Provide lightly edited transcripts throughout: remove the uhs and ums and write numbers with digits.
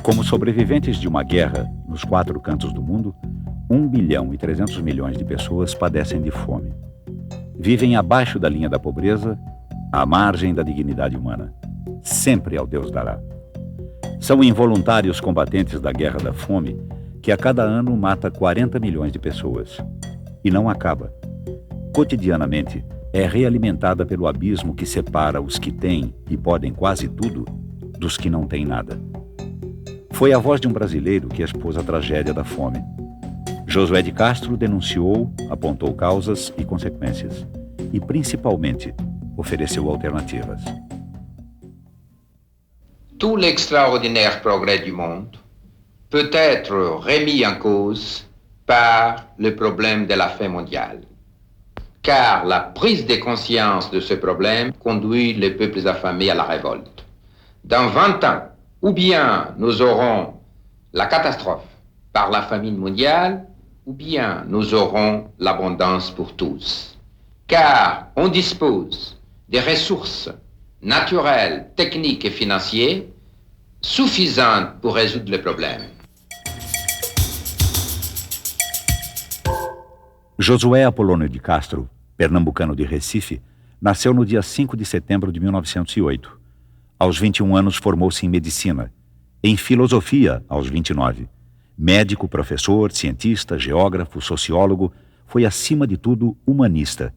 Como sobreviventes de uma guerra nos 4 cantos do mundo, 1,3 bilhão de pessoas padecem de fome. Vivem abaixo da linha da pobreza, à margem da dignidade humana. Sempre ao Deus dará. São involuntários combatentes da guerra da fome, que a cada ano mata 40 milhões de pessoas. E não acaba. Cotidianamente, é realimentada pelo abismo que separa os que têm e podem quase tudo dos que não têm nada. Foi a voz de um brasileiro que expôs a tragédia da fome. Josué de Castro denunciou, apontou causas e consequências. E, principalmente, ofereceu alternativas. Tout l'extraordinaire progrès du monde peut être remis en cause par le problème de la faim mondiale. Car la prise de conscience de ce problème conduit les peuples affamés à la révolte. Dans 20 ans, ou bien nous aurons la catastrophe par la famine mondiale, ou bien nous aurons l'abondance pour tous. Car on dispose des ressources naturelles, techniques et financières suffisantes pour résoudre le problème. Josué Apolônio de Castro, pernambucano de Recife, nasceu no dia 5 de setembro de 1908. Aos 21 anos formou-se em medicina, em filosofia aos 29. Médico, professor, cientista, geógrafo, sociólogo, foi acima de tudo humanista.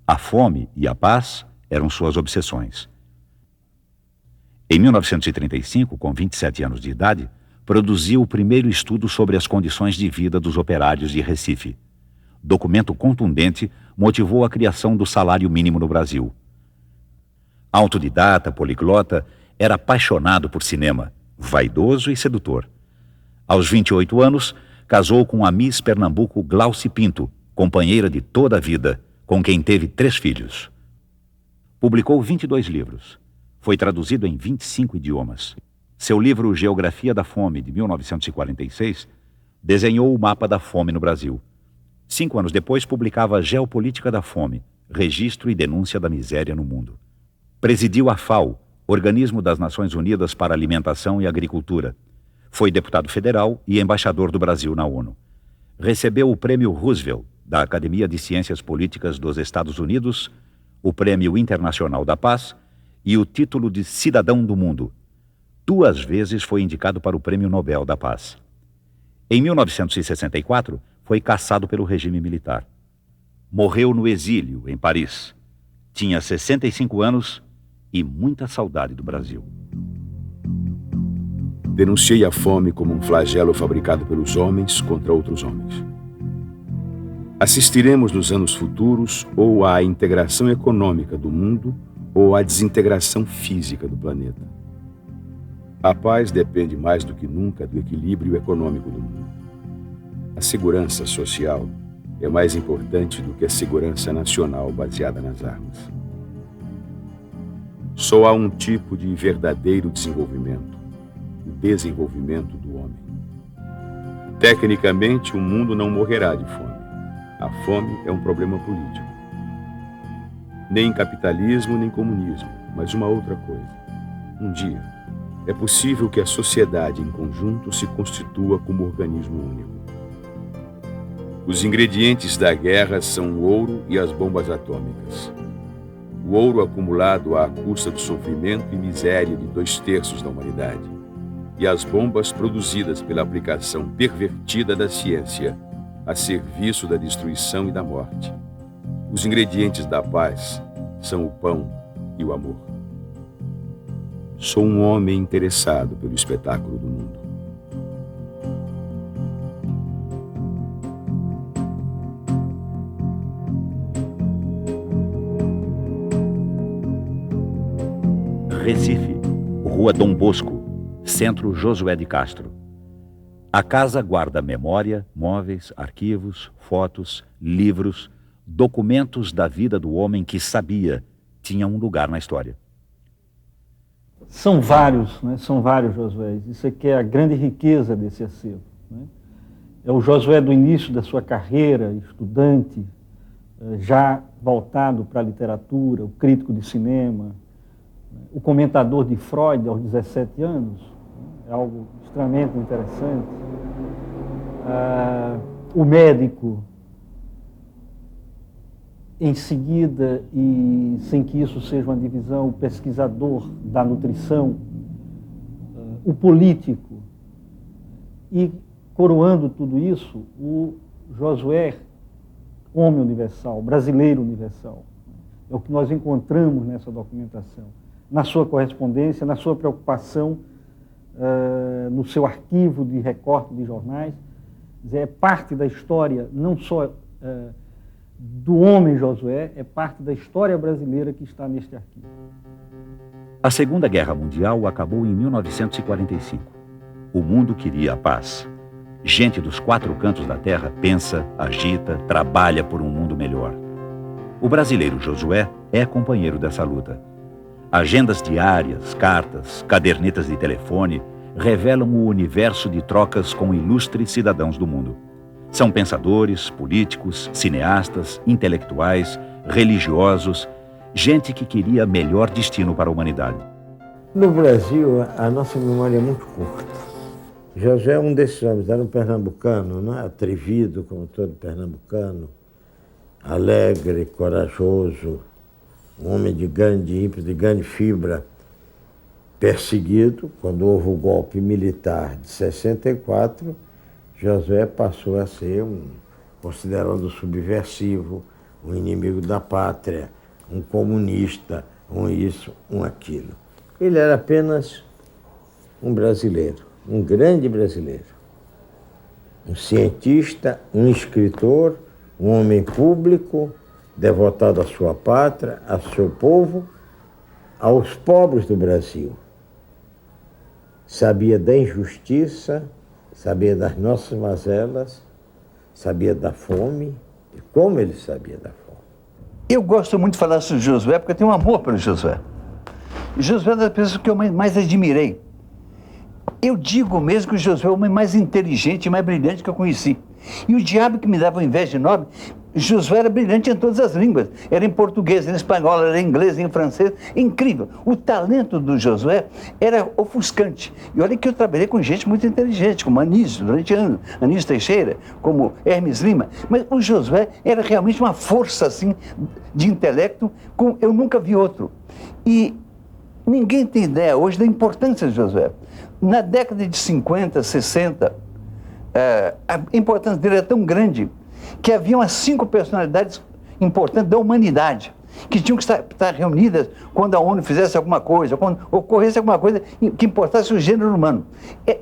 A fome e a paz eram suas obsessões. Em 1935, com 27 anos de idade, produziu o primeiro estudo sobre as condições de vida dos operários de Recife. Documento contundente motivou a criação do salário mínimo no Brasil. Autodidata, poliglota, era apaixonado por cinema, vaidoso e sedutor. Aos 28 anos, casou com a Miss Pernambuco Glauci Pinto, companheira de toda a vida, com quem teve 3 filhos. Publicou 22 livros. Foi traduzido em 25 idiomas. Seu livro Geografia da Fome, de 1946, desenhou o mapa da fome no Brasil. 5 anos depois, publicava Geopolítica da Fome, Registro e Denúncia da Miséria no Mundo. Presidiu a FAO, Organismo das Nações Unidas para Alimentação e Agricultura. Foi deputado federal e embaixador do Brasil na ONU. Recebeu o Prêmio Roosevelt, da Academia de Ciências Políticas dos Estados Unidos, o Prêmio Internacional da Paz e o título de Cidadão do Mundo. 2 vezes foi indicado para o Prêmio Nobel da Paz. Em 1964, foi cassado pelo regime militar. Morreu no exílio, em Paris. Tinha 65 anos e muita saudade do Brasil. Denunciei a fome como um flagelo fabricado pelos homens contra outros homens. Assistiremos nos anos futuros ou à integração econômica do mundo ou à desintegração física do planeta. A paz depende mais do que nunca do equilíbrio econômico do mundo. A segurança social é mais importante do que a segurança nacional baseada nas armas. Só há um tipo de verdadeiro desenvolvimento, o desenvolvimento do homem. Tecnicamente, o mundo não morrerá de fome. A fome é um problema político. Nem capitalismo, nem comunismo, mas uma outra coisa. Um dia, é possível que a sociedade em conjunto se constitua como organismo único. Os ingredientes da guerra são o ouro e as bombas atômicas. O ouro acumulado à custa do sofrimento e miséria de 2/3 da humanidade. E as bombas produzidas pela aplicação pervertida da ciência a serviço da destruição e da morte. Os ingredientes da paz são o pão e o amor. Sou um homem interessado pelo espetáculo do mundo. Recife, Rua Dom Bosco, Centro Josué de Castro. A casa guarda memória, móveis, arquivos, fotos, livros, documentos da vida do homem que sabia tinha um lugar na história. São vários, né? São vários Josués. Isso aqui é a grande riqueza desse acervo, né? É o Josué do início da sua carreira, estudante, já voltado para a literatura, o crítico de cinema, o comentador de Freud aos 17 anos, é algo extremamente interessante. O médico, em seguida, e sem que isso seja uma divisão, o pesquisador da nutrição, o político, e coroando tudo isso, o Josué, homem universal, brasileiro universal. É o que nós encontramos nessa documentação, na sua correspondência, na sua preocupação, no seu arquivo de recorte de jornais. É parte da história, não só do homem Josué, é parte da história brasileira que está neste arquivo. A Segunda Guerra Mundial acabou em 1945. O mundo queria a paz. Gente dos 4 cantos da terra pensa, agita, trabalha por um mundo melhor. O brasileiro Josué é companheiro dessa luta. Agendas diárias, cartas, cadernetas de telefone revelam o universo de trocas com ilustres cidadãos do mundo. São pensadores, políticos, cineastas, intelectuais, religiosos, gente que queria melhor destino para a humanidade. No Brasil, a nossa memória é muito curta. Josué é um desses homens, era um pernambucano, não é? Atrevido, como todo pernambucano, alegre, corajoso, um homem de grande ímpeto, de grande fibra, perseguido. Quando houve o golpe militar de 64, Josué passou a ser considerado subversivo, um inimigo da pátria, um comunista, um isso, um aquilo. Ele era apenas um brasileiro, um grande brasileiro, um cientista, um escritor, um homem público, devotado à sua pátria, ao seu povo, aos pobres do Brasil. Sabia da injustiça, sabia das nossas mazelas, sabia da fome, e como ele sabia da fome. Eu gosto muito de falar sobre Josué, porque eu tenho um amor pelo Josué. Josué é uma das pessoas que eu mais admirei. Eu digo mesmo que o Josué é o homem mais inteligente e mais brilhante que eu conheci. E o diabo que me dava inveja de nobre, Josué era brilhante em todas as línguas. Era em português, em espanhol, era em inglês, em francês. Incrível. O talento do Josué era ofuscante. E olha que eu trabalhei com gente muito inteligente, como Anísio, durante anos. Anísio Teixeira, como Hermes Lima. Mas o Josué era realmente uma força, assim, de intelecto, como eu nunca vi outro. E ninguém tem ideia hoje da importância de Josué. Na década de 50, 60, a importância dele era tão grande que havia umas 5 personalidades importantes da humanidade que tinham que estar reunidas quando a ONU fizesse alguma coisa, quando ocorresse alguma coisa que importasse o gênero humano.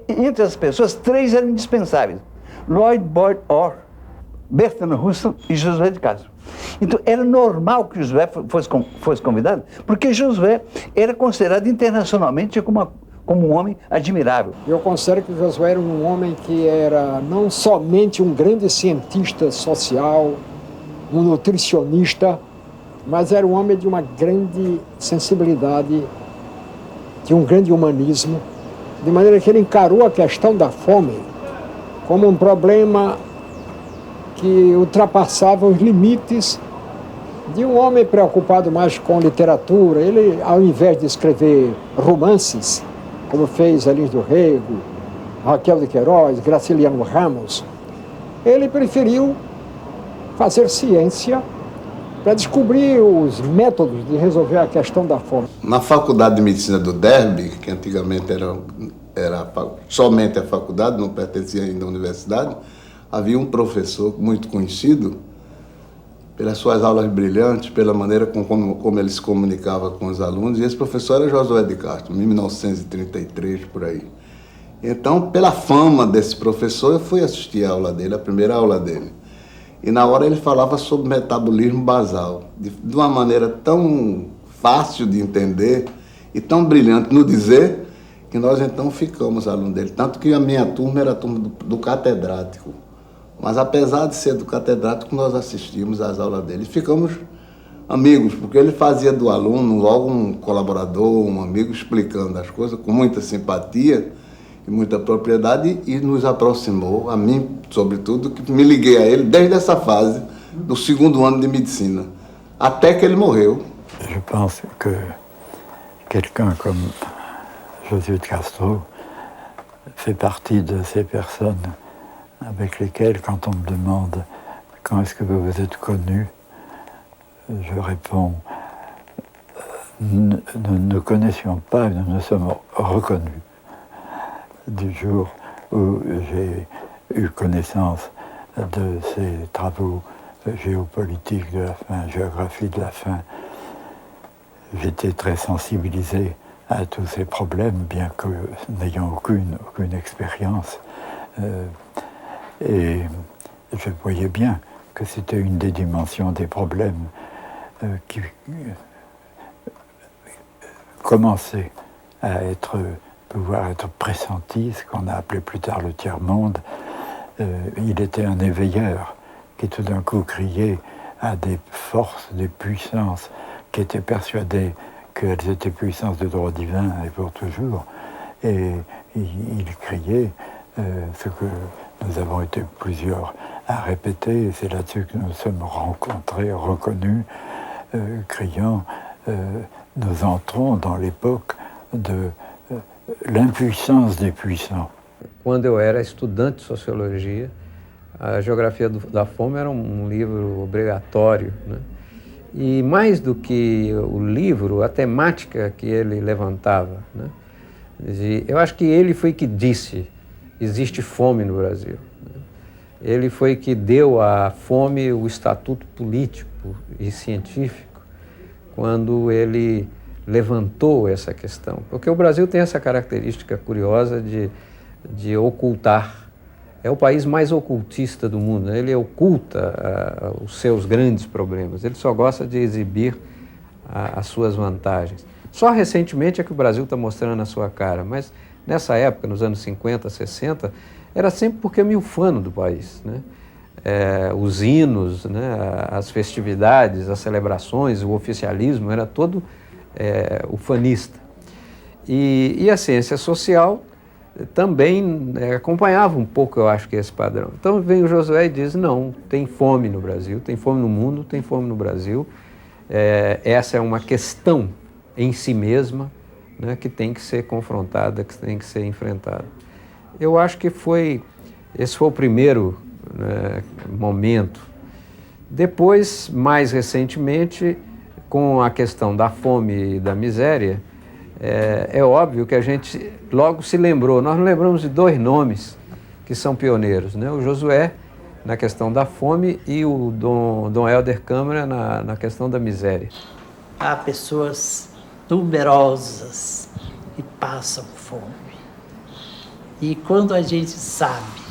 Entre as pessoas, 3 eram indispensáveis: Lloyd Boyd Orr, Bertrand Russell e Josué de Castro. Então, era normal que Josué fosse convidado, porque Josué era considerado internacionalmente como um homem admirável. Eu considero que Josué era um homem que era não somente um grande cientista social, um nutricionista, mas era um homem de uma grande sensibilidade, de um grande humanismo, de maneira que ele encarou a questão da fome como um problema que ultrapassava os limites de um homem preocupado mais com literatura. Ele, ao invés de escrever romances, como fez Elis do Rego, Raquel de Queiroz, Graciliano Ramos, ele preferiu fazer ciência para descobrir os métodos de resolver a questão da fome. Na Faculdade de Medicina do Derby, que antigamente era somente a faculdade, não pertencia ainda à universidade, havia um professor muito conhecido pelas suas aulas brilhantes, pela maneira como ele se comunicava com os alunos, e esse professor era Josué de Castro, em 1933, por aí. Então, pela fama desse professor, eu fui assistir a aula dele, a primeira aula dele. E na hora ele falava sobre metabolismo basal, de uma maneira tão fácil de entender e tão brilhante no dizer, que nós então ficamos alunos dele. Tanto que a minha turma era a turma do catedrático. Mas apesar de ser do catedrático, nós assistimos às aulas dele e ficamos amigos, porque ele fazia do aluno logo um colaborador, um amigo, explicando as coisas com muita simpatia e muita propriedade, e nos aproximou, a mim, sobretudo, que me liguei a ele desde essa fase do 2º ano de medicina. até que ele morreu. Je pense que quelqu'un comme Josué de Castro fait partie de ces personnes avec lesquelles, quand on me demande quand est-ce que vous vous êtes connu, je réponds nous ne nous connaissions pas, nous nous sommes reconnus du jour où j'ai eu connaissance de ces travaux géopolitiques de la faim, géographie de la faim. J'étais très sensibilisé à tous ces problèmes, bien que n'ayant aucune expérience. Et je voyais bien que c'était une des dimensions des problèmes qui commençait à pouvoir être pressenti, ce qu'on a appelé plus tard le tiers-monde. Il était un éveilleur qui tout d'un coup criait à des forces, des puissances qui étaient persuadées qu'elles étaient puissances de droit divin et pour toujours. Et il criait ce que nous avons été plusieurs à répéter, et c'est là-dessus que nous sommes rencontrés, reconnus, criant nous entrons dans l'époque de l'impuissance des puissants. Quando eu era estudante de sociologia, a Geografia da Fome era livro obrigatório, né? E mais do que o livro, a temática que ele levantava, né? Eu acho que ele foi que disse, existe fome no Brasil. Ele foi que deu à fome o estatuto político e científico, quando ele levantou essa questão. Porque o Brasil tem essa característica curiosa de ocultar. É o país mais ocultista do mundo, né? Ele oculta os seus grandes problemas, ele só gosta de exibir as suas vantagens. Só recentemente é que o Brasil está mostrando a sua cara, mas nessa época, nos anos 50, 60, era sempre porque é milfano do país, né? Os hinos, né? As festividades, as celebrações, o oficialismo, era todo ufanista. E a ciência social também acompanhava um pouco, eu acho, que esse padrão. Então vem o Josué e diz, não, tem fome no Brasil, tem fome no mundo, tem fome no Brasil. Essa é uma questão em si mesma, né, que tem que ser confrontada, que tem que ser enfrentada. Eu acho que esse foi o primeiro, né, momento. Depois, mais recentemente, com a questão da fome e da miséria, é óbvio que a gente logo se lembrou, nós nos lembramos de dois nomes que são pioneiros, né? O Josué na questão da fome e o Dom Helder Câmara na questão da miséria. Há pessoas numerosas que passam fome. E quando a gente sabe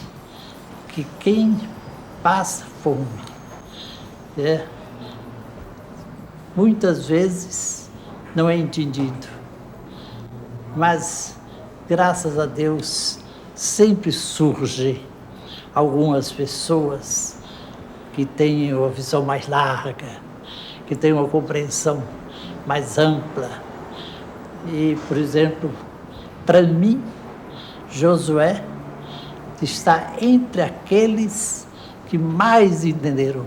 que quem passa fome, muitas vezes não é entendido. Mas, graças a Deus, sempre surge algumas pessoas que têm uma visão mais larga, que têm uma compreensão mais ampla. E, por exemplo, para mim, Josué está entre aqueles que mais entenderam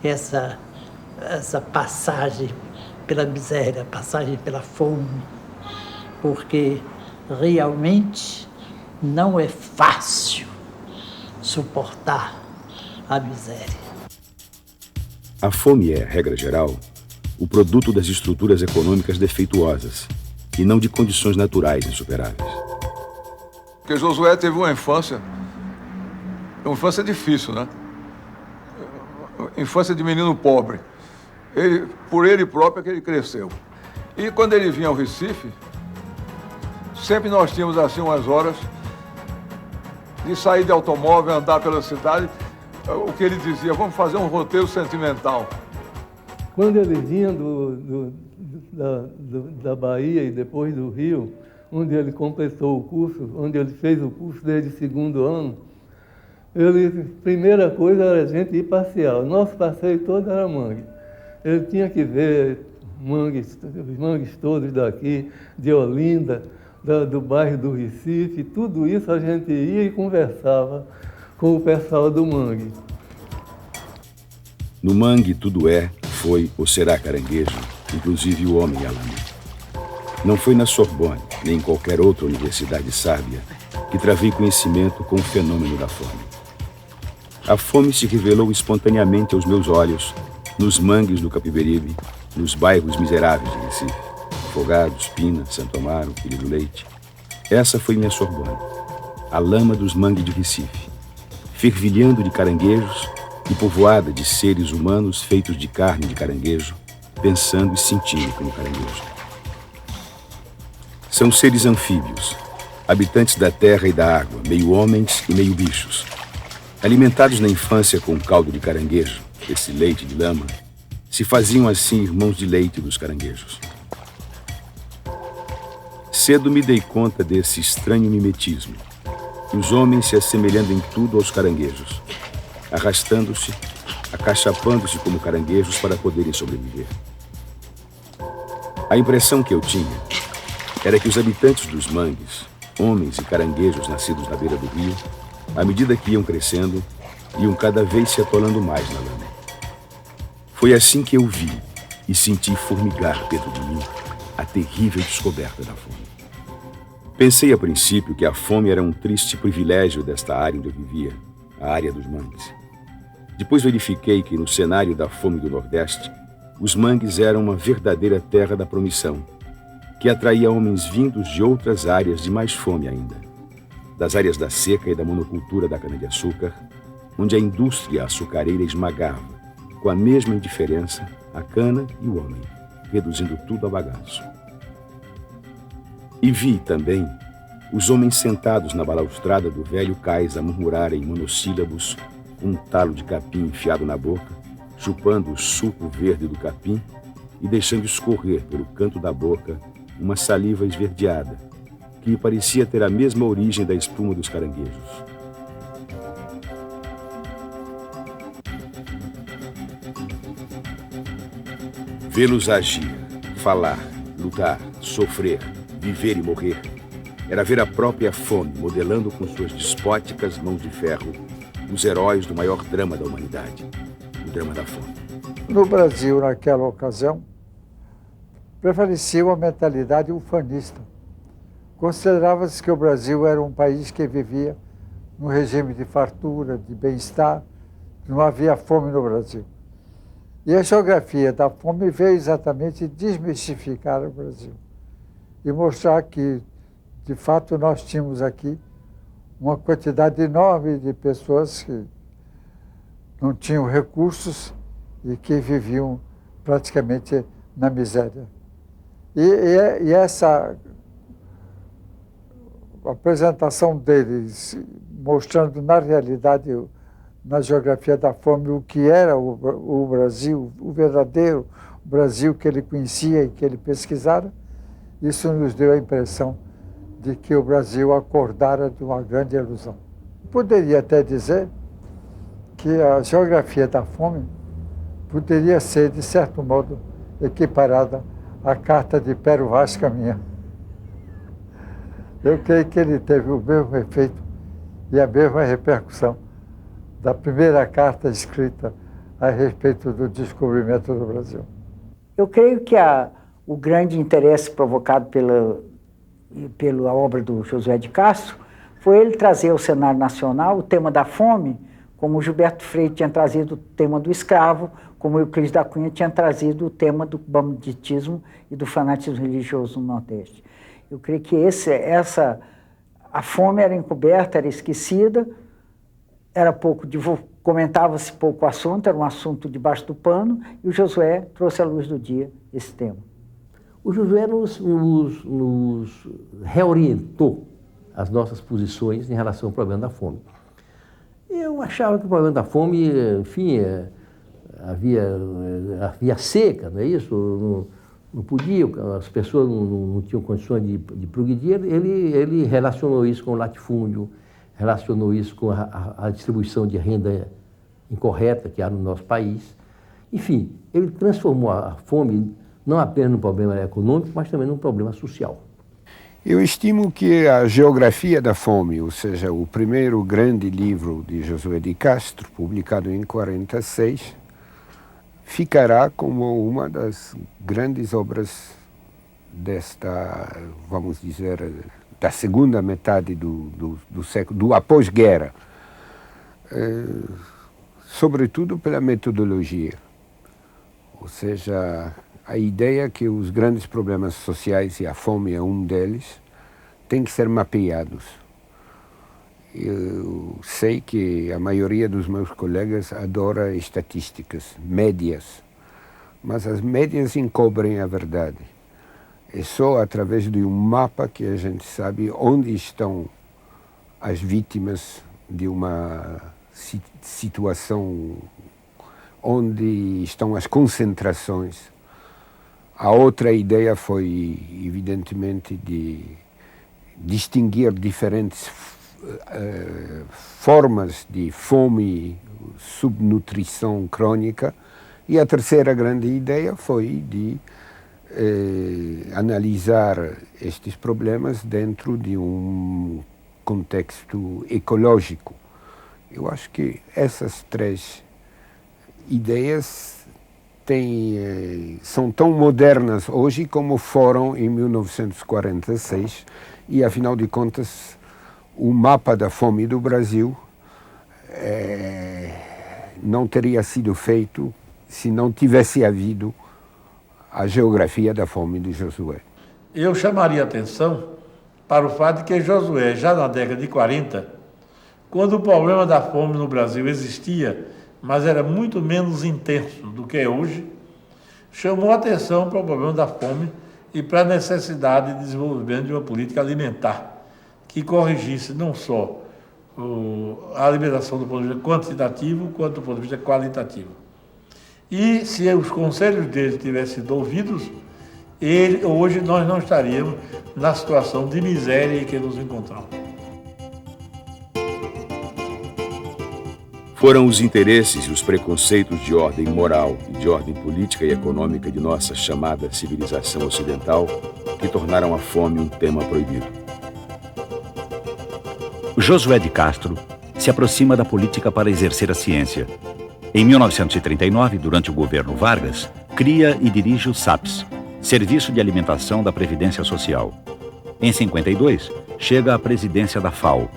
essa passagem pela miséria, passagem pela fome, porque realmente não é fácil suportar a miséria. A fome é, regra geral, o produto das estruturas econômicas defeituosas e não de condições naturais insuperáveis. Porque Josué teve uma infância difícil, né? Infância de menino pobre. Por ele próprio é que ele cresceu. E quando ele vinha ao Recife, sempre nós tínhamos assim umas horas de sair de automóvel, andar pela cidade. O que ele dizia, vamos fazer um roteiro sentimental. Quando ele vinha da Bahia e depois do Rio, onde ele completou o curso, onde ele fez o curso desde o segundo ano, primeira coisa era a gente ir passear. O nosso passeio todo era mangue. Ele tinha que ver os mangues todos daqui, de Olinda, do bairro do Recife, tudo isso a gente ia e conversava com o pessoal do mangue. No mangue tudo é foi ou será caranguejo, inclusive o homem e a lama. Não foi na Sorbonne, nem em qualquer outra universidade sábia, que travei conhecimento com o fenômeno da fome. A fome se revelou espontaneamente aos meus olhos, nos mangues do Capiberibe, nos bairros miseráveis de Recife, Afogados, Pina, Santo Amaro, Filho do Leite. Essa foi minha Sorbonne, a lama dos mangues de Recife, fervilhando de caranguejos e povoada de seres humanos feitos de carne de caranguejo, pensando e sentindo como caranguejo. São seres anfíbios, habitantes da terra e da água, meio homens e meio bichos. Alimentados na infância com caldo de caranguejo, esse leite de lama, se faziam assim irmãos de leite dos caranguejos. Cedo me dei conta desse estranho mimetismo, os homens se assemelhando em tudo aos caranguejos, arrastando-se, acachapando-se como caranguejos para poderem sobreviver. A impressão que eu tinha era que os habitantes dos mangues, homens e caranguejos nascidos na beira do rio, à medida que iam crescendo, iam cada vez se atolando mais na lama. Foi assim que eu vi e senti formigar dentro de mim a terrível descoberta da fome. Pensei a princípio que a fome era um triste privilégio desta área onde eu vivia, a área dos mangues. Depois verifiquei que no cenário da fome do Nordeste, os mangues eram uma verdadeira terra da promissão, que atraía homens vindos de outras áreas de mais fome ainda, das áreas da seca e da monocultura da cana-de-açúcar, onde a indústria açucareira esmagava, com a mesma indiferença, a cana e o homem, reduzindo tudo a bagaço. E vi também os homens sentados na balaustrada do velho cais a murmurarem monossílabos, com um talo de capim enfiado na boca, chupando o suco verde do capim e deixando escorrer pelo canto da boca uma saliva esverdeada, que me parecia ter a mesma origem da espuma dos caranguejos. Vê-los agir, falar, lutar, sofrer, viver e morrer, era ver a própria fome modelando com suas despóticas mãos de ferro os heróis do maior drama da humanidade, o drama da fome. No Brasil, naquela ocasião, prevalecia uma mentalidade ufanista. Considerava-se que o Brasil era um país que vivia num regime de fartura, de bem-estar, não havia fome no Brasil. E a geografia da fome veio exatamente desmistificar o Brasil e mostrar que, de fato, nós tínhamos aqui uma quantidade enorme de pessoas que não tinham recursos e que viviam praticamente na miséria. E essa apresentação deles, mostrando na realidade, na geografia da fome, o que era o Brasil, o verdadeiro Brasil que ele conhecia e que ele pesquisara, isso nos deu a impressão de que o Brasil acordara de uma grande ilusão. Poderia até dizer que a geografia da fome poderia ser, de certo modo, equiparada à carta de Pero Vaz Caminha. Eu creio que ele teve o mesmo efeito e a mesma repercussão da primeira carta escrita a respeito do descobrimento do Brasil. Eu creio que o grande interesse provocado pela obra do Josué de Castro foi ele trazer ao cenário nacional o tema da fome, como o Gilberto Freire tinha trazido o tema do escravo, como o Euclides da Cunha tinha trazido o tema do banditismo e do fanatismo religioso no Nordeste. Eu creio que a fome era encoberta, era esquecida, era pouco comentava-se pouco o assunto, era um assunto debaixo do pano, e o Josué trouxe à luz do dia esse tema. O Josué nos reorientou as nossas posições em relação ao problema da fome. Eu achava que o problema da fome, enfim, havia seca, não é isso? Não podia, as pessoas não tinham condições de progredir. Ele relacionou isso com o latifúndio, relacionou isso com a distribuição de renda incorreta que há no nosso país. Enfim, ele transformou a fome não apenas num problema econômico, mas também num problema social. Eu estimo que a Geografia da Fome, ou seja, o primeiro grande livro de Josué de Castro, publicado em 1946, ficará como uma das grandes obras desta, vamos dizer, da segunda metade do século, do após-guerra, sobretudo pela metodologia, ou seja, a ideia que os grandes problemas sociais, e a fome é um deles, têm que ser mapeados. Eu sei que a maioria dos meus colegas adora estatísticas, médias, mas as médias encobrem a verdade. É só através de um mapa que a gente sabe onde estão as vítimas de uma situação, onde estão as concentrações. A outra ideia foi, evidentemente, de distinguir diferentes formas de fome, subnutrição crônica, e a terceira grande ideia foi de analisar estes problemas dentro de um contexto ecológico. Eu acho que essas três ideias são tão modernas hoje como foram em 1946, e afinal de contas o mapa da fome do Brasil não teria sido feito se não tivesse havido a geografia da fome de Josué. Eu chamaria atenção para o fato de que Josué, já na década de 40, quando o problema da fome no Brasil existia, mas era muito menos intenso do que é hoje, chamou atenção para o problema da fome e para a necessidade de desenvolvimento de uma política alimentar que corrigisse não só a alimentação do ponto de vista quantitativo, quanto do ponto de vista qualitativo. E se os conselhos dele tivessem sido ouvidos, hoje nós não estaríamos na situação de miséria em que nos encontramos. Foram os interesses e os preconceitos de ordem moral e de ordem política e econômica de nossa chamada civilização ocidental que tornaram a fome um tema proibido. Josué de Castro se aproxima da política para exercer a ciência. Em 1939, durante o governo Vargas, cria e dirige o SAPS, Serviço de Alimentação da Previdência Social. Em 52, chega à presidência da FAO.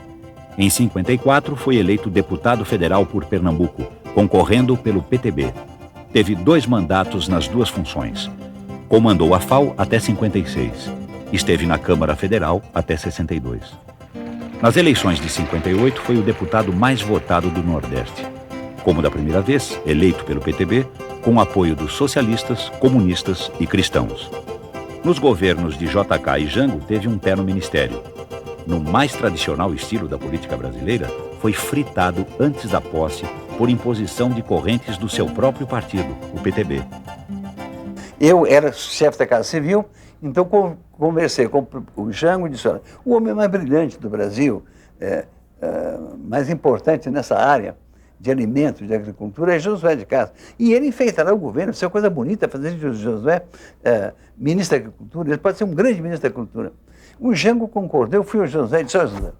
Em 54, foi eleito deputado federal por Pernambuco, concorrendo pelo PTB. Teve 2 mandatos nas 2 funções. Comandou a FAO até 56. Esteve na Câmara Federal até 62. Nas eleições de 58, foi o deputado mais votado do Nordeste. Como da primeira vez, eleito pelo PTB, com o apoio dos socialistas, comunistas e cristãos. Nos governos de JK e Jango, teve um pé no ministério. No mais tradicional estilo da política brasileira, foi fritado antes da posse por imposição de correntes do seu próprio partido, o PTB. Eu era chefe da Casa Civil, então conversei com o Jango e disse: olha, o homem mais brilhante do Brasil, mais importante nessa área de alimentos, de agricultura, é Josué de Castro. E ele enfeitará o governo, isso é uma coisa bonita, fazer de Josué ministro da Agricultura, ele pode ser um grande ministro da Agricultura. O Jango concordou, eu fui ao Josué e disse: Josué,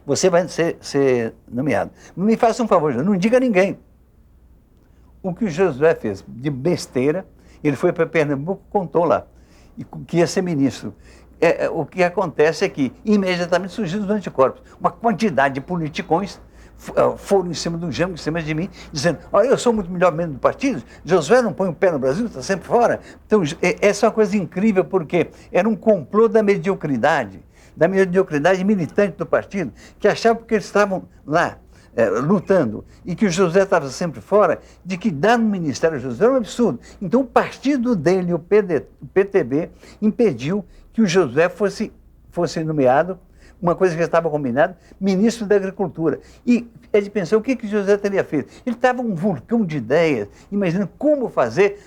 você vai ser nomeado. Me faça um favor, não diga a ninguém. O que o Josué fez de besteira, ele foi para Pernambuco, contou lá, que ia ser ministro. O que acontece é que imediatamente surgiram os anticorpos. Uma quantidade de politicões foram em cima do Jango, em cima de mim, dizendo: olha, eu sou muito melhor membro do partido, Josué não põe o pé no Brasil, está sempre fora. Então, essa é uma coisa incrível, porque era um complô da mediocridade militante do partido, que achava que eles estavam lá lutando e que o Josué estava sempre fora, de que dar no Ministério Josué era um absurdo. Então, o partido dele, o PTB, impediu que o Josué fosse nomeado, uma coisa que já estava combinada, ministro da Agricultura. E é de pensar o que o Josué teria feito. Ele estava um vulcão de ideias, imaginando como fazer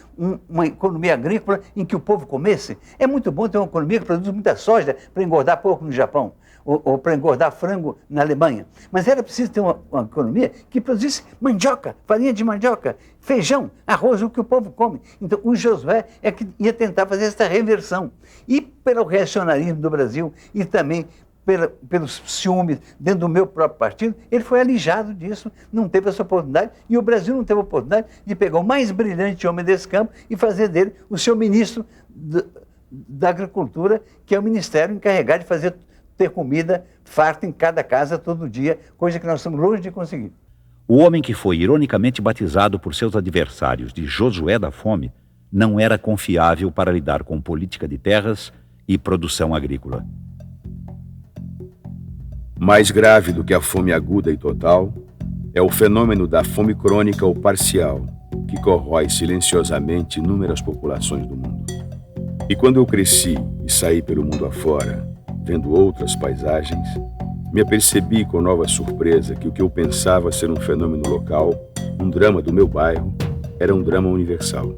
uma economia agrícola em que o povo comesse. É muito bom ter uma economia que produz muita soja para engordar porco no Japão, ou para engordar frango na Alemanha. Mas era preciso ter uma economia que produzisse mandioca, farinha de mandioca, feijão, arroz, o que o povo come. Então, o Josué é que ia tentar fazer essa reversão. E pelo reacionarismo do Brasil, e também pelos ciúmes dentro do meu próprio partido, ele foi alijado disso, não teve essa oportunidade, e o Brasil não teve a oportunidade de pegar o mais brilhante homem desse campo e fazer dele o seu ministro da Agricultura, que é o ministério encarregado de ter comida farta em cada casa todo dia, coisa que nós estamos longe de conseguir. O homem que foi ironicamente batizado por seus adversários de Josué da Fome não era confiável para lidar com política de terras e produção agrícola. Mais grave do que a fome aguda e total é o fenômeno da fome crônica ou parcial, que corrói silenciosamente inúmeras populações do mundo. E quando eu cresci e saí pelo mundo afora, vendo outras paisagens, me apercebi com nova surpresa que o que eu pensava ser um fenômeno local, um drama do meu bairro, era um drama universal.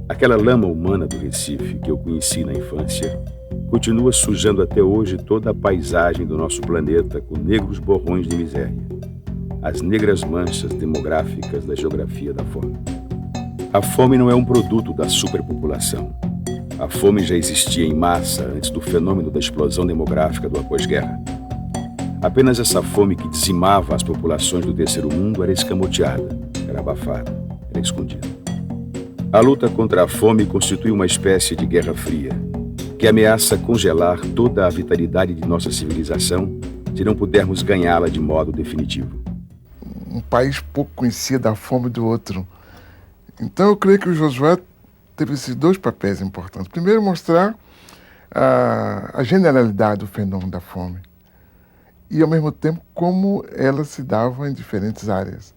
Aquela lama humana do Recife que eu conheci na infância continua sujando até hoje toda a paisagem do nosso planeta com negros borrões de miséria, as negras manchas demográficas da geografia da fome. A fome não é um produto da superpopulação. A fome já existia em massa antes do fenômeno da explosão demográfica do após-guerra. Apenas essa fome que dizimava as populações do terceiro mundo era escamoteada, era abafada, era escondida. A luta contra a fome constitui uma espécie de guerra fria, que ameaça congelar toda a vitalidade de nossa civilização se não pudermos ganhá-la de modo definitivo. Um país pouco conhecia da fome do outro. Então eu creio que o Josué teve esses dois papéis importantes. Primeiro, mostrar a generalidade do fenômeno da fome e, ao mesmo tempo, como ela se dava em diferentes áreas.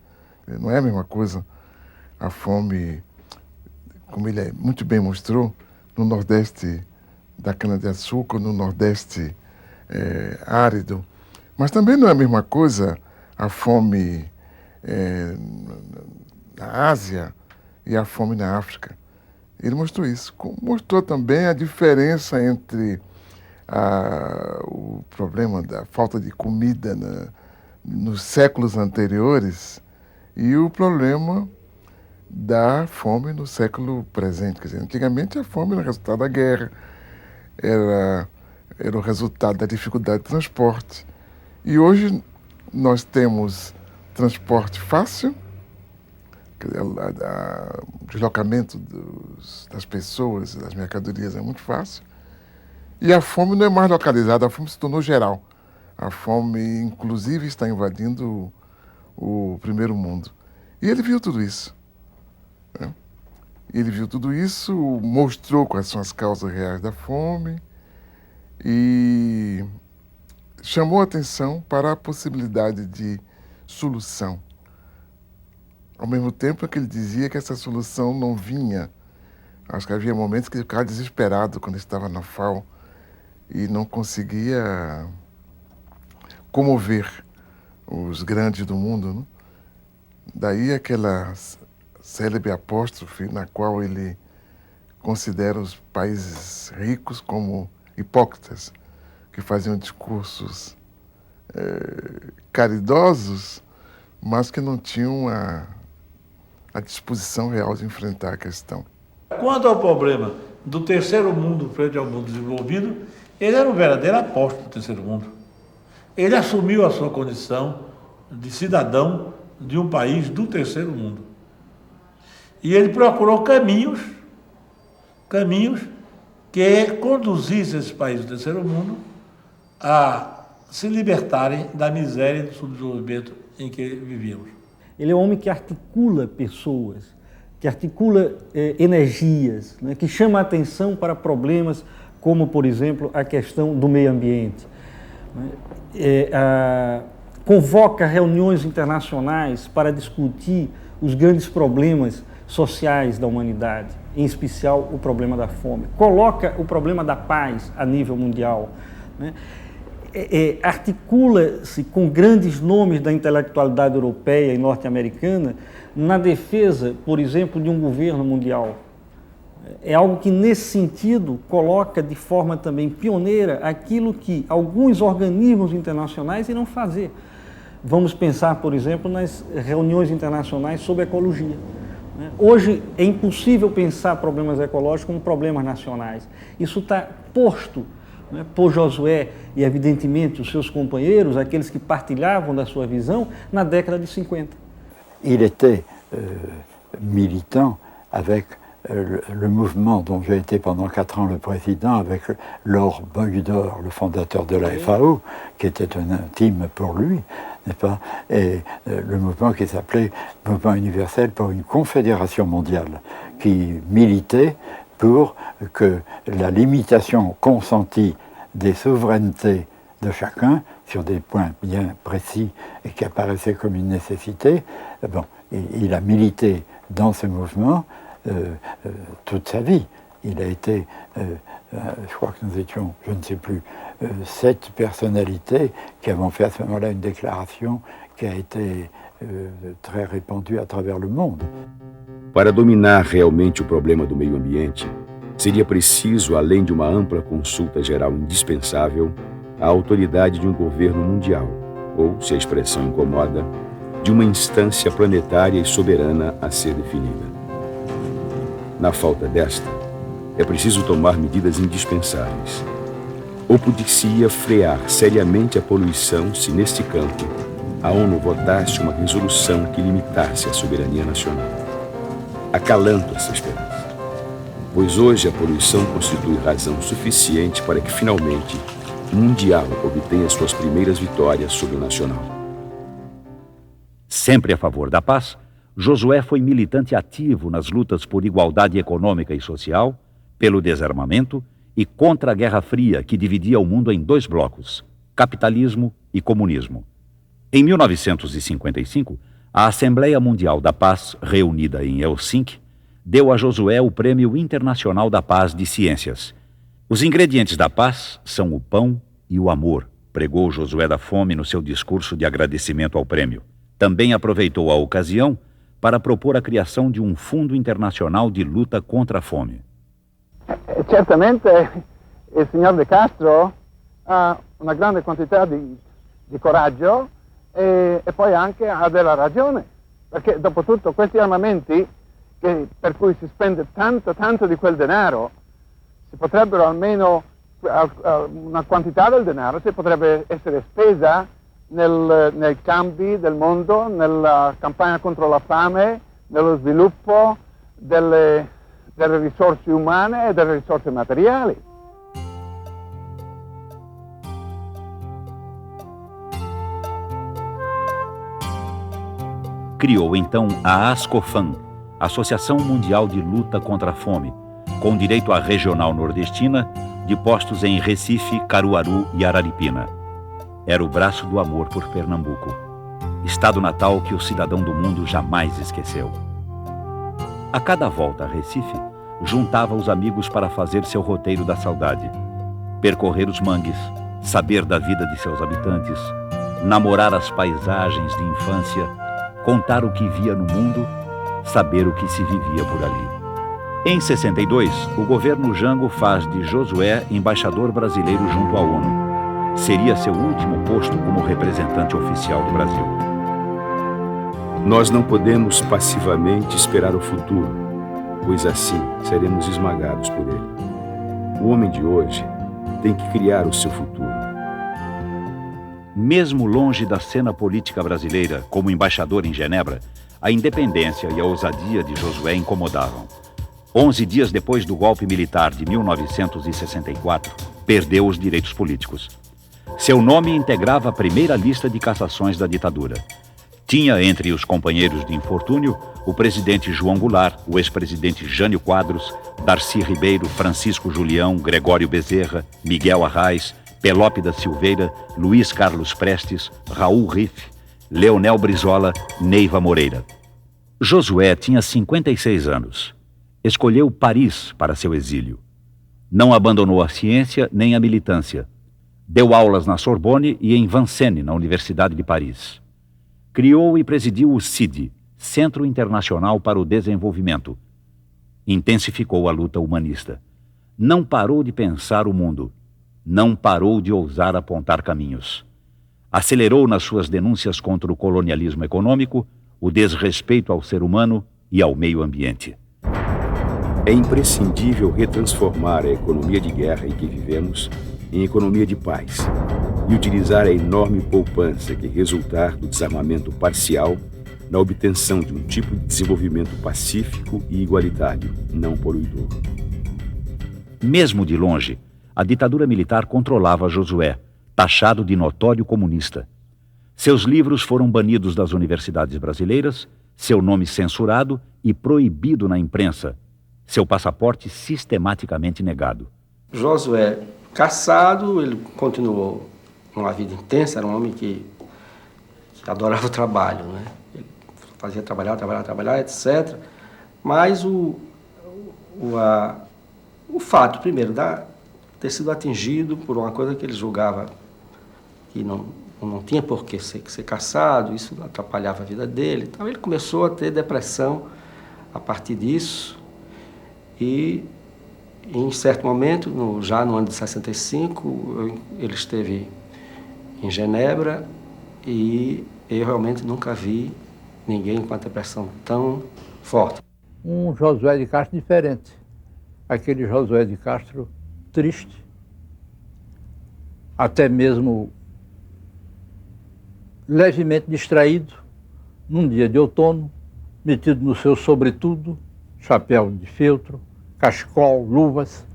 Não é a mesma coisa a fome, como ele muito bem mostrou, no Nordeste da cana-de-açúcar, no Nordeste árido. Mas também não é a mesma coisa a fome na Ásia e a fome na África. Ele mostrou isso. Mostrou também a diferença entre o problema da falta de comida nos séculos anteriores e o problema da fome no século presente. Quer dizer, antigamente a fome era resultado da guerra, era o resultado da dificuldade de transporte. E hoje nós temos transporte fácil, o deslocamento das pessoas e das mercadorias é muito fácil, e a fome não é mais localizada, a fome se tornou geral. A fome, inclusive, está invadindo o primeiro mundo. E ele viu tudo isso. Né? Ele viu tudo isso, mostrou quais são as causas reais da fome e chamou a atenção para a possibilidade de solução. Ao mesmo tempo que ele dizia que essa solução não vinha. Acho que havia momentos que ele ficava desesperado quando estava na FAO e não conseguia comover os grandes do mundo. Né? Daí aquela célebre apóstrofe na qual ele considera os países ricos como hipócritas, que faziam discursos caridosos, mas que não tinham a disposição real de enfrentar a questão. Quanto ao problema do terceiro mundo frente ao mundo desenvolvido, ele era um verdadeiro apóstolo do terceiro mundo. Ele assumiu a sua condição de cidadão de um país do terceiro mundo. E ele procurou caminhos que conduzissem esses países do terceiro mundo a se libertarem da miséria e do subdesenvolvimento em que vivíamos. Ele é um homem que articula pessoas, que articula energias, né, que chama a atenção para problemas como, por exemplo, a questão do meio ambiente. Convoca reuniões internacionais para discutir os grandes problemas sociais da humanidade, em especial o problema da fome. Coloca o problema da paz a nível mundial. Né? Articula-se com grandes nomes da intelectualidade europeia e norte-americana na defesa, por exemplo, de um governo mundial. É algo que, nesse sentido, coloca de forma também pioneira aquilo que alguns organismos internacionais irão fazer. Vamos pensar, por exemplo, nas reuniões internacionais sobre ecologia. Hoje é impossível pensar problemas ecológicos como problemas nacionais. Isso está posto né, por Josué e, evidentemente, os seus companheiros, aqueles que partilhavam da sua visão, na década de 50. Il était militant avec le mouvement dont j'ai été pendant 4 ans le président, avec Laure Beudor, le fondateur de la FAO, qui était un intime pour lui, n'est-ce pas? Et le mouvement qui s'appelait Mouvement universel pour une confédération mondiale, qui militait pour que la limitation consentie des souverainetés de chacun, sur des points bien précis et qui apparaissaient comme une nécessité, bon, il a milité dans ce mouvement toute sa vie. Il a été, je crois que nous étions, je ne sais plus, 7 personnalités qui avons fait à ce moment-là une déclaration qui a été très répandue à travers le monde. Para dominar realmente o problema do meio ambiente, seria preciso, além de uma ampla consulta geral indispensável, a autoridade de um governo mundial, ou, se a expressão incomoda, de uma instância planetária e soberana a ser definida. Na falta desta, é preciso tomar medidas indispensáveis. Ou podia frear seriamente a poluição se, neste campo, a ONU votasse uma resolução que limitasse a soberania nacional. Acalanto essa esperança, pois hoje a poluição constitui razão suficiente para que, finalmente, o mundial obtenha suas primeiras vitórias sobre o nacional. Sempre a favor da paz, Josué foi militante ativo nas lutas por igualdade econômica e social, pelo desarmamento e contra a Guerra Fria, que dividia o mundo em 2 blocos, capitalismo e comunismo. Em 1955, a Assembleia Mundial da Paz, reunida em Helsinki, deu a Josué o Prêmio Internacional da Paz de Ciências. Os ingredientes da paz são o pão e o amor, pregou Josué da Fome no seu discurso de agradecimento ao prêmio. Também aproveitou a ocasião para propor a criação de um fundo internacional de luta contra a fome. Certamente il signor De Castro ha una grande quantità di coraggio e poi anche ha della ragione, perché dopo tutto questi armamenti per cui si spende tanto di quel denaro, si potrebbero almeno, una quantità del denaro si potrebbe essere spesa nei cambi del mondo, nella campagna contro la fame, nello sviluppo delle risorse umane e delle risorse materiali. Criou então a ASCOFAM, Associação Mundial de Luta contra a Fome, com direito à regional nordestina, de postos em Recife, Caruaru e Araripina. Era o braço do amor por Pernambuco, estado natal que o cidadão do mundo jamais esqueceu. A cada volta a Recife, juntava os amigos para fazer seu roteiro da saudade, percorrer os mangues, saber da vida de seus habitantes, namorar as paisagens de infância, contar o que via no mundo, saber o que se vivia por ali. Em 62, o governo Jango faz de Josué embaixador brasileiro junto à ONU. Seria seu último posto como representante oficial do Brasil. Nós não podemos passivamente esperar o futuro, pois assim seremos esmagados por ele. O homem de hoje tem que criar o seu futuro. Mesmo longe da cena política brasileira, como embaixador em Genebra, a independência e a ousadia de Josué incomodavam. 11 dias depois do golpe militar de 1964, perdeu os direitos políticos. Seu nome integrava a primeira lista de cassações da ditadura. Tinha entre os companheiros de infortúnio o presidente João Goulart, o ex-presidente Jânio Quadros, Darcy Ribeiro, Francisco Julião, Gregório Bezerra, Miguel Arraes, Pelópida Silveira, Luiz Carlos Prestes, Raul Riff, Leonel Brizola, Neiva Moreira. Josué tinha 56 anos. Escolheu Paris para seu exílio. Não abandonou a ciência nem a militância. Deu aulas na Sorbonne e em Vincennes, na Universidade de Paris. Criou e presidiu o CID, Centro Internacional para o Desenvolvimento. Intensificou a luta humanista. Não parou de pensar o mundo. Não parou de ousar apontar caminhos. Acelerou nas suas denúncias contra o colonialismo econômico, o desrespeito ao ser humano e ao meio ambiente. É imprescindível retransformar a economia de guerra em que vivemos em economia de paz e utilizar a enorme poupança que resultar do desarmamento parcial na obtenção de um tipo de desenvolvimento pacífico e igualitário, não poluidor. Mesmo de longe, a ditadura militar controlava Josué, taxado de notório comunista. Seus livros foram banidos das universidades brasileiras, seu nome censurado e proibido na imprensa, seu passaporte sistematicamente negado. Josué, caçado, ele continuou uma vida intensa, era um homem que adorava o trabalho, né? Ele fazia trabalhar, etc. Mas o fato, primeiro, de ter sido atingido por uma coisa que ele julgava que não tinha por que ser caçado, isso atrapalhava a vida dele. Então ele começou a ter depressão a partir disso e em certo momento, já no ano de 65, ele esteve em Genebra e eu realmente nunca vi ninguém com a depressão tão forte. Um Josué de Castro diferente. Aquele Josué de Castro triste, até mesmo levemente distraído, num dia de outono, metido no seu sobretudo, chapéu de feltro, cachecol, luvas,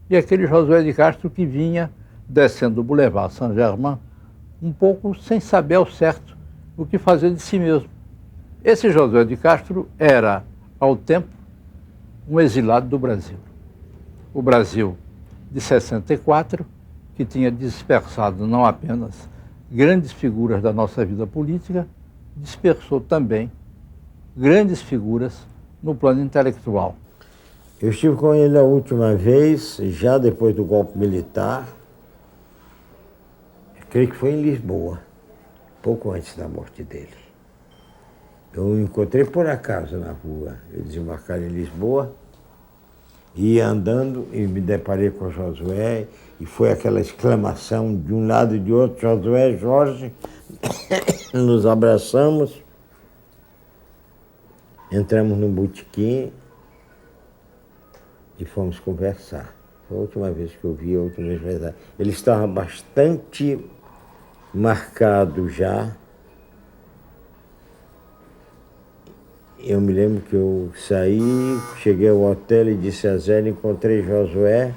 e aquele Josué de Castro que vinha descendo o Boulevard Saint-Germain, um pouco sem saber ao certo o que fazer de si mesmo. Esse Josué de Castro era, ao tempo, um exilado do Brasil. O Brasil de 64, que tinha dispersado não apenas grandes figuras da nossa vida política, dispersou também grandes figuras no plano intelectual. Eu estive com ele a última vez, já depois do golpe militar, creio que foi em Lisboa, pouco antes da morte dele. Eu o encontrei por acaso na rua, eu desembarcaram em Lisboa, ia andando e me deparei com o Josué, e foi aquela exclamação de um lado e de outro, Josué, Jorge, nos abraçamos, entramos no botequim e fomos conversar. Foi a última vez que eu vi, a última vez. Ele estava bastante marcado já. Eu me lembro que eu saí, cheguei ao hotel e disse a Zé, encontrei Josué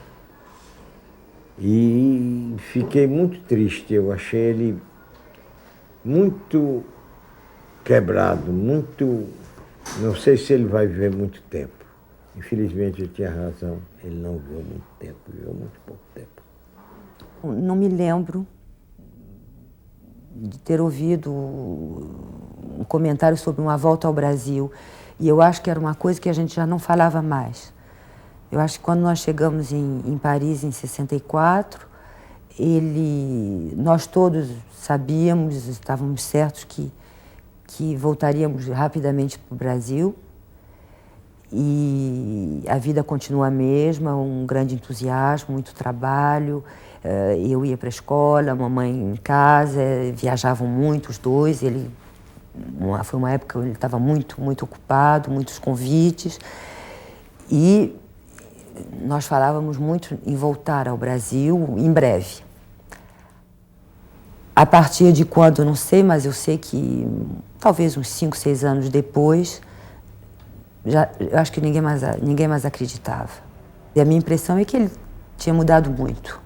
e fiquei muito triste. Eu achei ele muito quebrado, muito... Não sei se ele vai viver muito tempo. Infelizmente, ele tinha razão. Ele não viveu muito tempo, viveu muito pouco tempo. Não me lembro de ter ouvido um comentário sobre uma volta ao Brasil. E eu acho que era uma coisa que a gente já não falava mais. Eu acho que quando nós chegamos em Paris, em 64, nós todos sabíamos, estávamos certos que voltaríamos rapidamente para o Brasil. E a vida continua a mesma, um grande entusiasmo, muito trabalho. Eu ia para a escola, a mamãe em casa, viajavam muito os dois. Foi uma época que ele estava muito, muito ocupado, muitos convites. E nós falávamos muito em voltar ao Brasil em breve. A partir de quando, não sei, mas eu sei que talvez uns 5, 6 anos depois, eu acho que ninguém mais acreditava. E a minha impressão é que ele tinha mudado muito.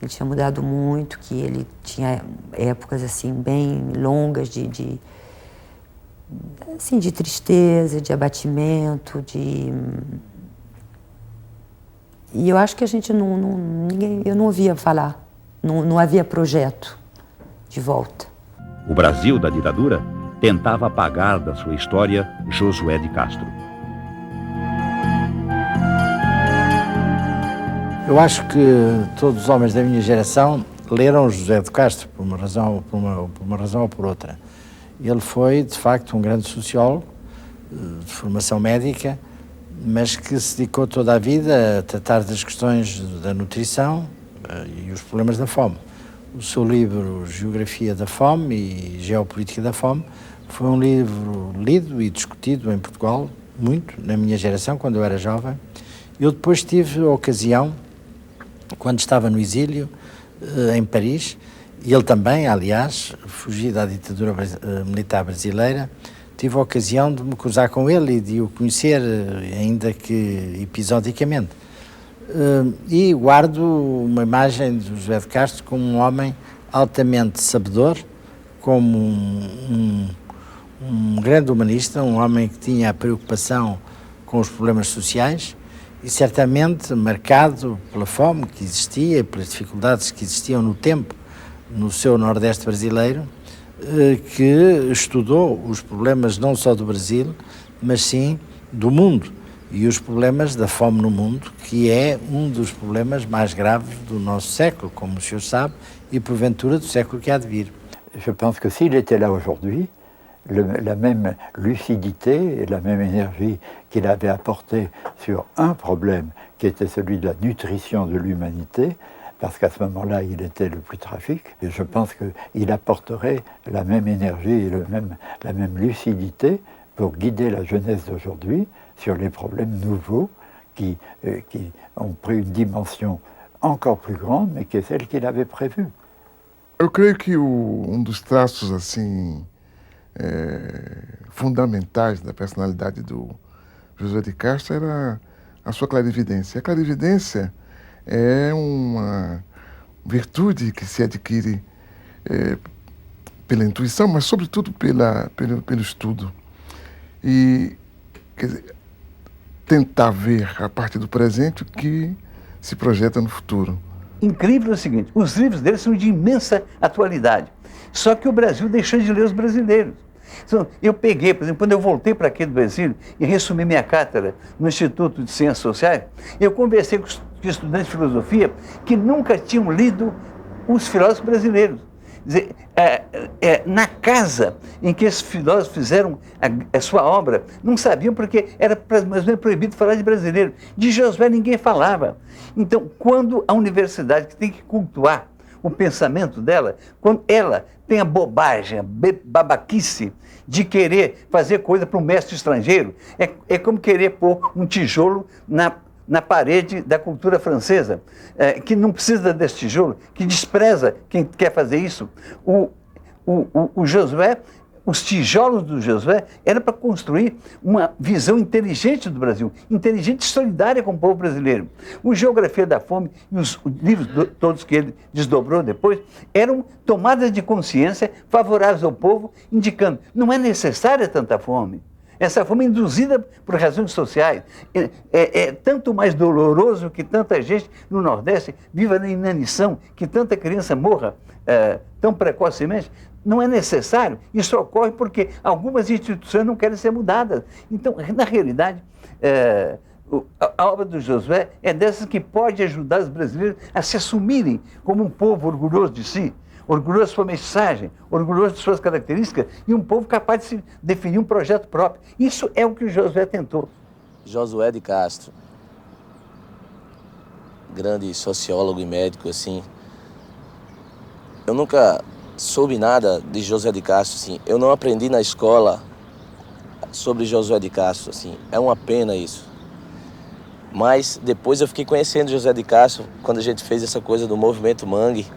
Ele tinha mudado muito, que ele tinha épocas assim bem longas de tristeza, de abatimento, E eu acho que a gente eu não ouvia falar, não havia projeto de volta. O Brasil da ditadura tentava apagar da sua história Josué de Castro. Eu acho que todos os homens da minha geração leram José de Castro, por uma razão ou por outra. Ele foi, de facto, um grande sociólogo, de formação médica, mas que se dedicou toda a vida a tratar das questões da nutrição e os problemas da fome. O seu livro Geografia da Fome e Geopolítica da Fome foi um livro lido e discutido em Portugal, muito, na minha geração, quando eu era jovem. Eu depois tive a ocasião quando estava no exílio em Paris. E ele também, aliás, fugido da ditadura militar brasileira, tive a ocasião de me cruzar com ele e de o conhecer, ainda que episodicamente. E guardo uma imagem do José de Castro como um homem altamente sabedor, como um grande humanista, um homem que tinha a preocupação com os problemas sociais e certamente marcado pela fome que existia e pelas dificuldades que existiam no tempo no seu Nordeste brasileiro, que estudou os problemas não só do Brasil, mas sim do mundo e os problemas da fome no mundo, que é um dos problemas mais graves do nosso século, como o senhor sabe, e porventura do século que há de vir. Je pense que s'il était là aujourd'hui, la même lucidité et la même énergie qu'il avait apporté sur un problème qui était celui de la nutrition de l'humanité, parce qu'à ce moment-là, il était le plus tragique, et je pense qu'il apporterait la même énergie et la même lucidité pour guider la jeunesse d'aujourd'hui sur les problèmes nouveaux qui ont pris une dimension encore plus grande, mais qui est celle qu'il avait prévue. Eu creio que dos traços assim fundamentais da personalidade do José de Castro era a sua clarividência. A clarividência é uma virtude que se adquire pela intuição, mas sobretudo pelo estudo. E quer dizer, tentar ver a partir do presente o que se projeta no futuro. Incrível é o seguinte, os livros dele são de imensa atualidade, só que o Brasil deixou de ler os brasileiros. Então, eu peguei, por exemplo, quando eu voltei para aqui do Brasil e ressumi minha cátedra no Instituto de Ciências Sociais, eu conversei com estudantes de filosofia que nunca tinham lido os filósofos brasileiros. Quer dizer, na casa em que esses filósofos fizeram a sua obra, não sabiam porque era mais ou menos proibido falar de brasileiro. De Josué ninguém falava. Então, quando a universidade que tem que cultuar o pensamento dela, quando ela tem a bobagem, a babaquice de querer fazer coisa para um mestre estrangeiro, é como querer pôr um tijolo na parede da cultura francesa, que não precisa desse tijolo, que despreza quem quer fazer isso. O Josué, os tijolos do Josué eram para construir uma visão inteligente do Brasil, inteligente e solidária com o povo brasileiro. O Geografia da Fome e os livros todos que ele desdobrou depois eram tomadas de consciência favoráveis ao povo, indicando não é necessária tanta fome. Essa fome é induzida por razões sociais. É tanto mais doloroso que tanta gente no Nordeste viva na inanição, que tanta criança morra tão precocemente. Não é necessário. Isso ocorre porque algumas instituições não querem ser mudadas. Então, na realidade, a obra do Josué é dessas que pode ajudar os brasileiros a se assumirem como um povo orgulhoso de si, orgulhoso de sua mensagem, orgulhoso de suas características e um povo capaz de se definir um projeto próprio. Isso é o que o Josué tentou. Josué de Castro, grande sociólogo e médico, assim. Eu nunca soube nada de José de Castro, assim. Eu não aprendi na escola sobre Josué de Castro, assim. É uma pena isso. Mas depois eu fiquei conhecendo José de Castro quando a gente fez essa coisa do movimento Mangue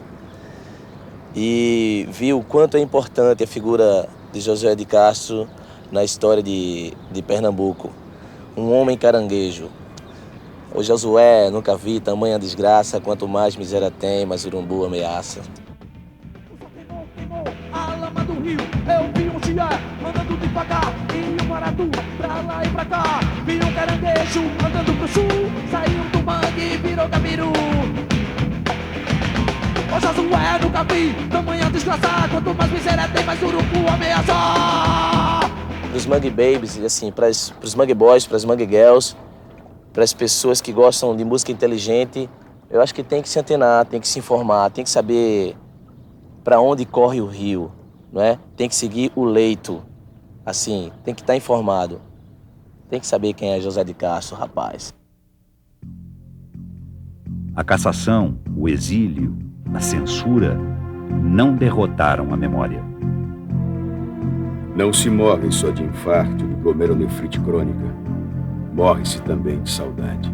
e vi o quanto é importante a figura de José de Castro na história de Pernambuco. Um homem caranguejo. O Josué, nunca vi tamanha desgraça, quanto mais miséria tem, mais urubu ameaça. A lama do rio, eu vi um chiar andando devagar e um maratu pra lá e pra cá. Vi um caranguejo andando pro sul, saiu do mangue e virou gabiru. O Josué nunca vi tamanha desgraça, quanto mais miséria tem, mais urubu ameaça. Pros Mangue Babies, assim, pros Mangue Boys, pras Mangue Girls, pras pessoas que gostam de música inteligente, eu acho que tem que se antenar, tem que se informar, tem que saber para onde corre o rio, não é? Tem que seguir o leito, assim, tem que estar informado. Tem que saber quem é José de Castro, rapaz. A cassação, o exílio, a censura não derrotaram a memória. Não se morre só de infarto, de glomerulonefrite crônica. Morre-se também de saudade.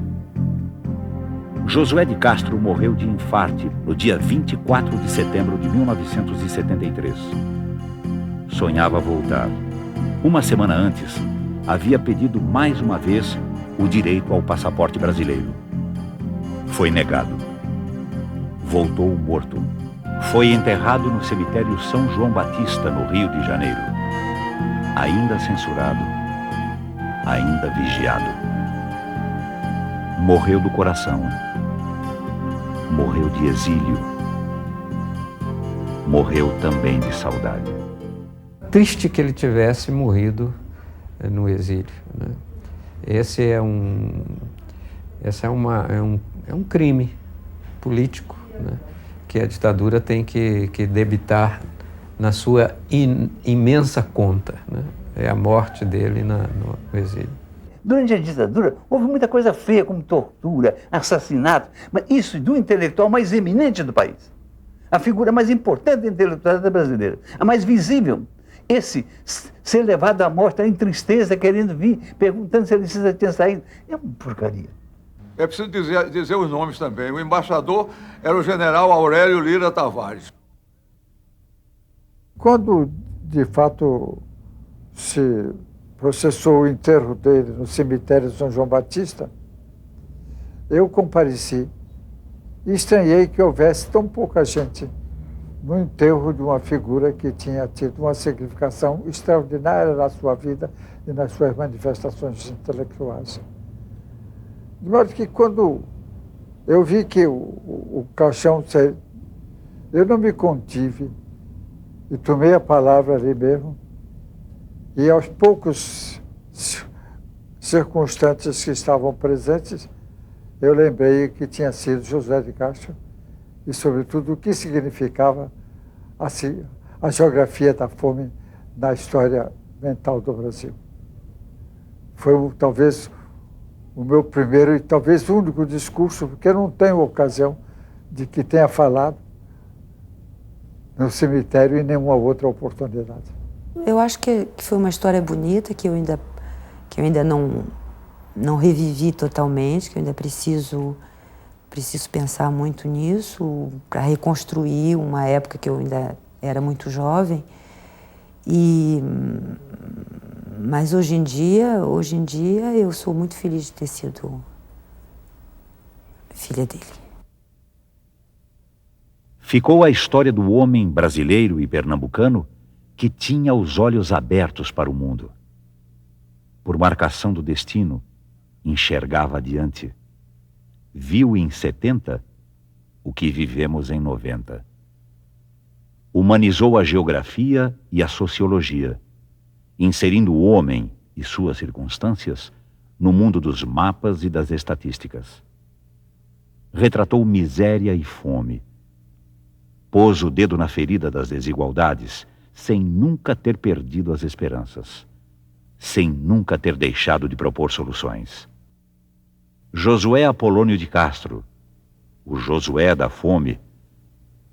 Josué de Castro morreu de infarte no dia 24 de setembro de 1973. Sonhava voltar. Uma semana antes, havia pedido mais uma vez o direito ao passaporte brasileiro. Foi negado. Voltou morto. Foi enterrado no cemitério São João Batista, no Rio de Janeiro. Ainda censurado, ainda vigiado. Morreu do coração. Morreu de exílio. Morreu também de saudade. Triste que ele tivesse morrido no exílio, né? Esse é um crime político, né? Que a ditadura tem que debitar na sua imensa conta, né? É a morte dele no exílio. Durante a ditadura, houve muita coisa feia, como tortura, assassinato, mas isso do intelectual mais eminente do país. A figura mais importante da intelectualidade brasileira, a mais visível. Esse ser levado à morte em tristeza, querendo vir, perguntando se ele tinha saído. É uma porcaria. É preciso dizer os nomes também. O embaixador era o general Aurélio Lira Tavares. Quando, de fato, se processou o enterro dele no cemitério de São João Batista, eu compareci e estranhei que houvesse tão pouca gente no enterro de uma figura que tinha tido uma significação extraordinária na sua vida e nas suas manifestações intelectuais. De modo que quando eu vi que o caixão, eu não me contive e tomei a palavra ali mesmo, e aos poucos circunstantes que estavam presentes, eu lembrei que tinha sido José de Castro e, sobretudo, o que significava a geografia da fome na história mental do Brasil. Foi talvez o meu primeiro e talvez único discurso, porque eu não tenho ocasião de que tenha falado no cemitério em nenhuma outra oportunidade. Eu acho que foi uma história bonita, que eu ainda não revivi totalmente, que eu ainda preciso pensar muito nisso para reconstruir uma época que eu ainda era muito jovem. Mas hoje em dia eu sou muito feliz de ter sido filha dele. Ficou a história do homem brasileiro e pernambucano que tinha os olhos abertos para o mundo. Por marcação do destino, enxergava adiante. Viu em 70 o que vivemos em 90. Humanizou a geografia e a sociologia, inserindo o homem e suas circunstâncias no mundo dos mapas e das estatísticas. Retratou miséria e fome. Pôs o dedo na ferida das desigualdades, sem nunca ter perdido as esperanças, sem nunca ter deixado de propor soluções. Josué Apolônio de Castro, o Josué da fome,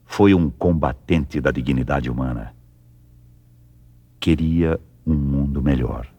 foi um combatente da dignidade humana. Queria um mundo melhor.